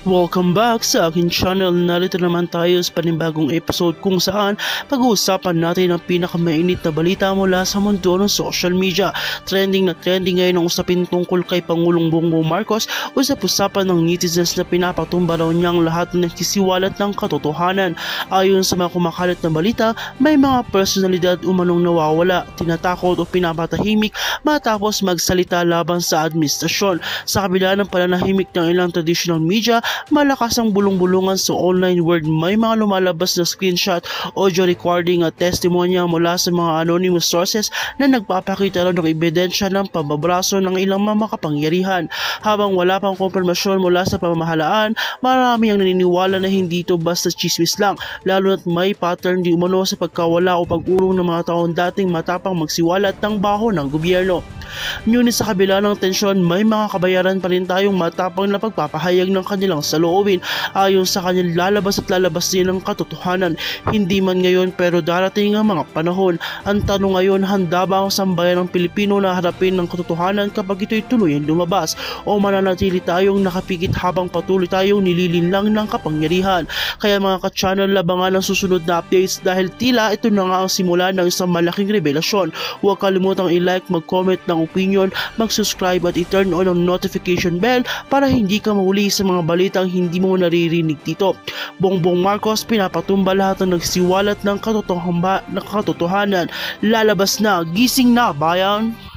Welcome back sa aking channel. Narito naman tayo sa panibagong episode kung saan pag-uusapan natin ang pinakamainit na balita mula sa mundo ng social media. Trending na trending ngayon ang usapin tungkol kay Pangulong Bongbong Marcos. Usap-usapan ng netizens na pinapatumba raw niyang lahat na nagsisiwalat ng katotohanan. Ayon sa mga kumakalat na balita, may mga personalidad umanong nawawala, tinatakot o pinapatahimik matapos magsalita laban sa administrasyon. Sa kabila ng pananahimik ng ilang traditional media, malakas ang bulong-bulungan sa online world. May mga lumalabas na screenshot, audio recording at testimonya mula sa mga anonymous sources na nagpapakita raw ng ebidensya ng pambabraso ng ilang mga makapangyarihan. Habang wala pang konfirmasyon mula sa pamamahalaan, marami ang naniniwala na hindi ito basta chismis lang, lalo na't may pattern di umano sa pagkawala o pag-urong ng mga taong dating matapang magsiwalat ng baho ng gobyerno. Ngunit sa kabila ng tensyon, may mga kabayaran pa rin tayong matapang na pagpapahayag ng kanilang saloobin. Ayon sa kanyang lalabas at lalabas din ng katotohanan. Hindi man ngayon pero darating ang mga panahon. Ang tanong ngayon, handa ba ang sambayan ng Pilipino na harapin ng katotohanan kapag ito'y tuluyang lumabas? O mananatili tayong nakapikit habang patuloy tayong nililinlang ng kapangyarihan? Kaya mga ka-channel, labangan ang susunod na updates dahil tila ito na nga ang simula ng isang malaking revelasyon. Huwag kalimutang i-like, mag-comment ng opinion, mag-subscribe at i-turn on ang notification bell para hindi ka mahuli sa mga balitang hindi mo naririnig dito. Bongbong Marcos pinapatumba lahat ng nagsiwalat ng katotohanan. Lalabas na, gising na bayan!